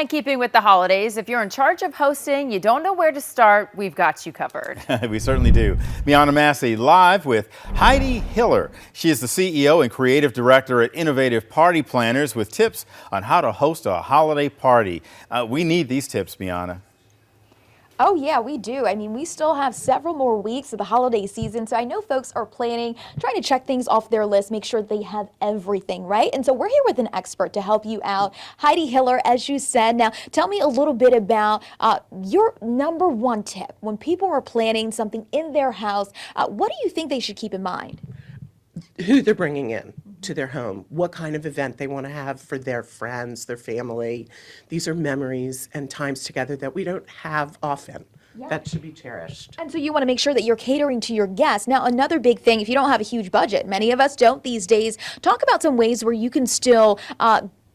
And keeping with the holidays, if you're in charge of hosting, you don't know where to start, we've got you covered. We certainly do. Miana Massey live with Heidi Hiller. She is the CEO and creative director at Innovative Party Planners with tips on how to host a holiday party. We need these tips, Miana. Oh yeah, we do. I mean, we still have several more weeks of the holiday season, so I know folks are planning, trying to check things off their list, make sure they have everything, right? And so we're here with an expert to help you out. Heidi Hiller, as you said. Now, tell me a little bit about your number one tip. When people are planning something in their house, what do you think they should keep in mind? Who they're bringing in to their home, what kind of event they want to have for their friends, their family. These are memories and times together that we don't have often. That should be cherished. And so you want to make sure that you're catering to your guests. Now, another big thing, if you don't have a huge budget, many of us don't these days, talk about some ways where you can still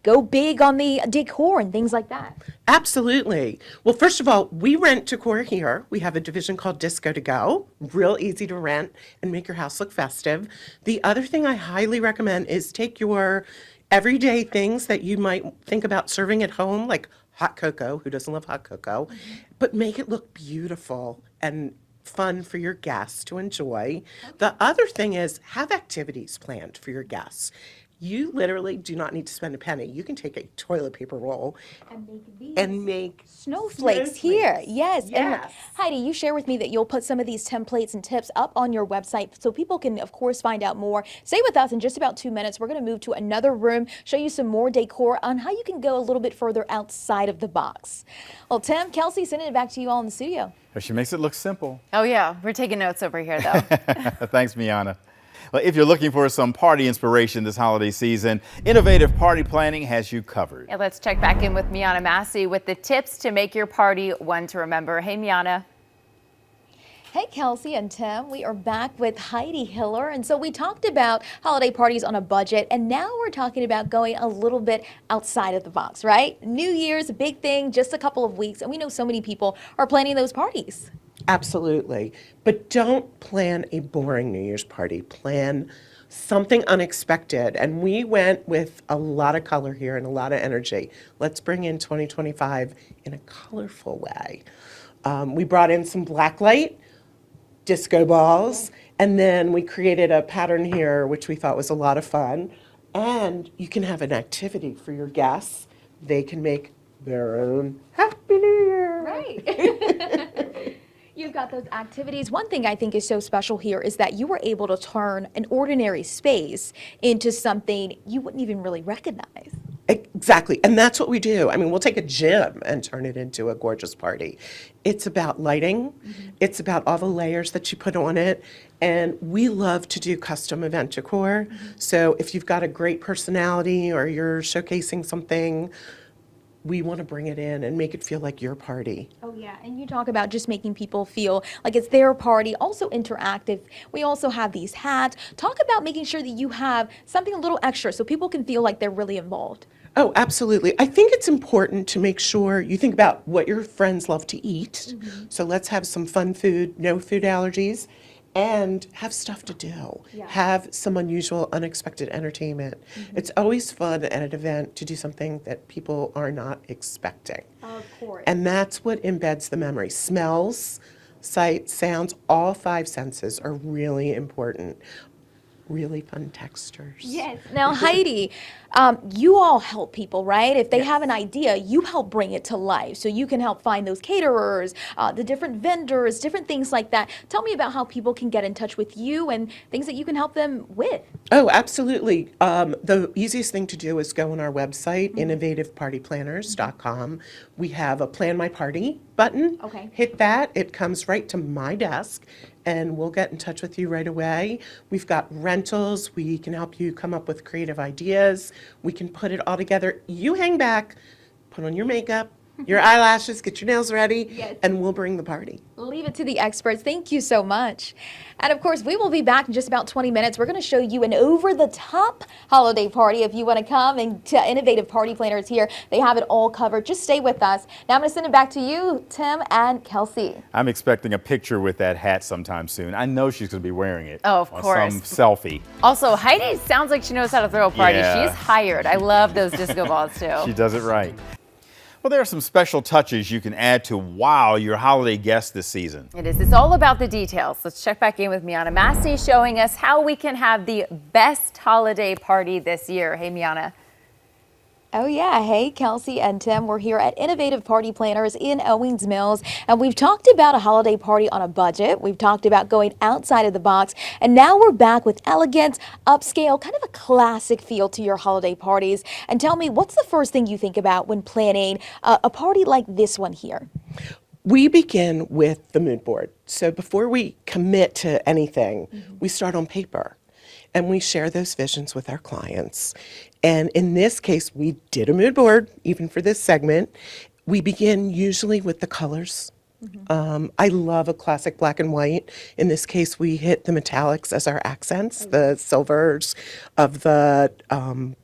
go big on the decor and things like that. Absolutely. Well, first of all, we rent decor here. We have a division called Disco to Go, real easy to rent and make your house look festive. The other thing I highly recommend is take your everyday things that you might think about serving at home, like hot cocoa, who doesn't love hot cocoa, but make it look beautiful and fun for your guests to enjoy. The other thing is have activities planned for your guests. You literally do not need to spend a penny. You can take a toilet paper roll and make Snowflakes here. Yes. Yes. And Heidi, you share with me that you'll put some of these templates and tips up on your website so people can, of course, find out more. Stay with us in just about 2 minutes. We're going to move to another room, show you some more decor on how you can go a little bit further outside of the box. Well, Tim, Kelsey, sending it back to you all in the studio. She makes it look simple. Oh yeah, we're taking notes over here though. Thanks, Miana. Well, if you're looking for some party inspiration this holiday season, Innovative Party Planning has you covered. Yeah, let's check back in with Miana Massey with the tips to make your party one to remember. Hey, Miana. Hey, Kelsey and Tim, we are back with Heidi Hiller. And so we talked about holiday parties on a budget, and now we're talking about going a little bit outside of the box, right? New Year's, a big thing, just a couple of weeks, and we know so many people are planning those parties. Absolutely. But don't plan a boring New Year's party. Plan something unexpected. And we went with a lot of color here and a lot of energy. Let's bring in 2025 in a colorful way. We brought in some black light, disco balls, and then we created a pattern here, which we thought was a lot of fun. And you can have an activity for your guests. They can make their own Happy New Year. Right. You've got those activities. One thing I think is so special here is that you were able to turn an ordinary space into something you wouldn't even really recognize. Exactly, and that's what we do. I mean, we'll take a gym and turn it into a gorgeous party. It's about lighting. It's about all the layers that you put on it, and we love to do custom event decor. So if you've got a great personality or you're showcasing something, we want to bring it in and make it feel like your party. Oh yeah, and you talk about just making people feel like it's their party, also interactive. We also have these hats. Talk about making sure that you have something a little extra so people can feel like they're really involved. Oh, absolutely. I think it's important to make sure you think about what your friends love to eat. So let's have some fun food, no food allergies, and have stuff to do. Yeah. Have some unusual, unexpected entertainment. It's always fun at an event to do something that people are not expecting. Of course. And that's what embeds the memory. Smells, sight, sounds, all 5 senses are really important. Really fun textures. Yes. Now, Heidi, you all help people, right? If they have an idea, you help bring it to life. So you can help find those caterers, the different vendors, different things like that. Tell me about how people can get in touch with you and things that you can help them with. Oh, absolutely. The easiest thing to do is go on our website, innovativepartyplanners.com. We have a Plan My Party button. Okay. Hit that. It comes right to my desk, and we'll get in touch with you right away. We've got rentals. We can help you come up with creative ideas. We can put it all together. You hang back, put on your makeup, your eyelashes, get your nails ready, and we'll bring the party. Leave it to the experts. Thank you so much. And of course, we will be back in just about 20 minutes. We're going to show you an over-the-top holiday party if you want to come, and to Innovative Party Planners here. They have it all covered. Just stay with us. Now I'm going to send it back to you, Tim and Kelsey. I'm expecting a picture with that hat sometime soon. I know she's going to be wearing it. Oh, of on course. Some selfie. Also, Heidi sounds like she knows how to throw a party. Yeah. She's hired. I love those disco balls too. She does it right. Well, there are some special touches you can add to wow your holiday guests this season. It is. It's all about the details. Let's check back in with Miana Massey showing us how we can have the best holiday party this year. Hey, Miana. Oh yeah, hey Kelsey and Tim, we're here at Innovative Party Planners in Owings Mills, and we've talked about a holiday party on a budget, we've talked about going outside of the box, and now we're back with elegance, upscale, kind of a classic feel to your holiday parties. And tell me, what's the first thing you think about when planning a party like this one here? We begin with the mood board. So before we commit to anything, we start on paper and we share those visions with our clients. And in this case, we did a mood board, even for this segment. We begin usually with the colors. I love a classic black and white. In this case, we hit the metallics as our accents, the silvers of the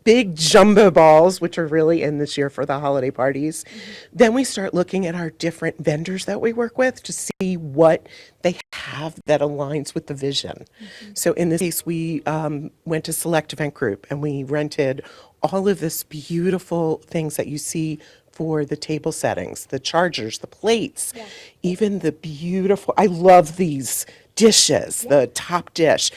big jumbo balls, which are really in this year for the holiday parties. Then we start looking at our different vendors that we work with to see what they have that aligns with the vision. So in this case, we went to Select Event Group and we rented all of this beautiful things that you see for the table settings, the chargers, the plates, even the beautiful, I love these dishes, the top dish.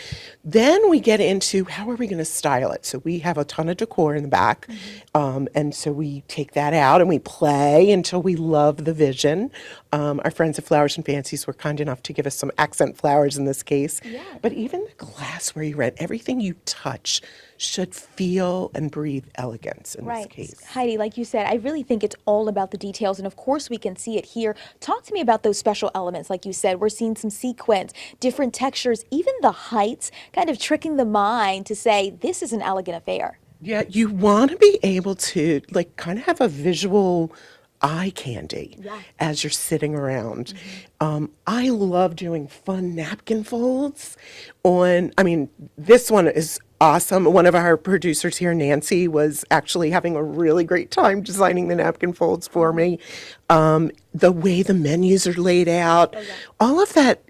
Then we get into how are we going to style it? So we have a ton of decor in the back. And so we take that out and we play until we love the vision. Our friends at Flowers and Fancies were kind enough to give us some accent flowers in this case. But even the glassware you rent, everything you touch should feel and breathe elegance in this case. Heidi, like you said, I really think it's all about the details, and of course we can see it here. Talk to me about those special elements. Like you said, we're seeing some sequins, different textures, even the heights, kind of tricking the mind to say this is an elegant affair. Yeah, you want to be able to like kind of have a visual eye candy as you're sitting around. I love doing fun napkin folds on, I mean, this one is awesome. One of our producers here, Nancy, was actually having a really great time designing the napkin folds for me. The way the menus are laid out, all of that,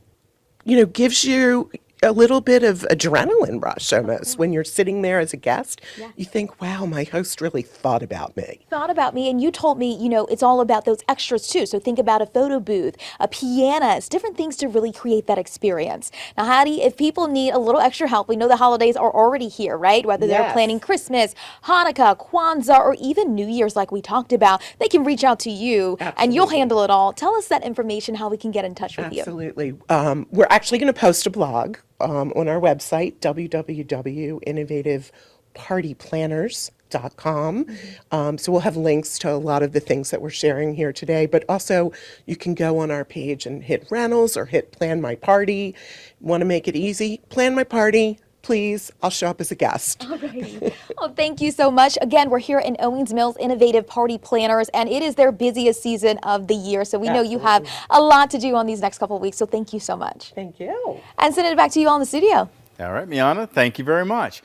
you know, gives you a little bit of adrenaline rush almost when you're sitting there as a guest. You think, wow, my host really thought about me. And you told me, you know, it's all about those extras too. So think about a photo booth, a pianist, different things to really create that experience. Now, Hattie, if people need a little extra help, we know the holidays are already here, right? Whether they're planning Christmas, Hanukkah, Kwanzaa, or even New Year's like we talked about, they can reach out to you and you'll handle it all. Tell us that information, how we can get in touch with you. Absolutely. We're actually going to post a blog on our website, www.innovativepartyplanners.com. So we'll have links to a lot of the things that we're sharing here today, but also you can go on our page and hit rentals or hit plan my party. Want to make it easy? Plan my party. Please, I'll show up as a guest. Alrighty. Well, thank you so much. Again, we're here in Owings Mills Innovative Party Planners, and it is their busiest season of the year. So we know you have a lot to do on these next couple of weeks. So thank you so much. Thank you. And sending it back to you all in the studio. All right, Miana, thank you very much.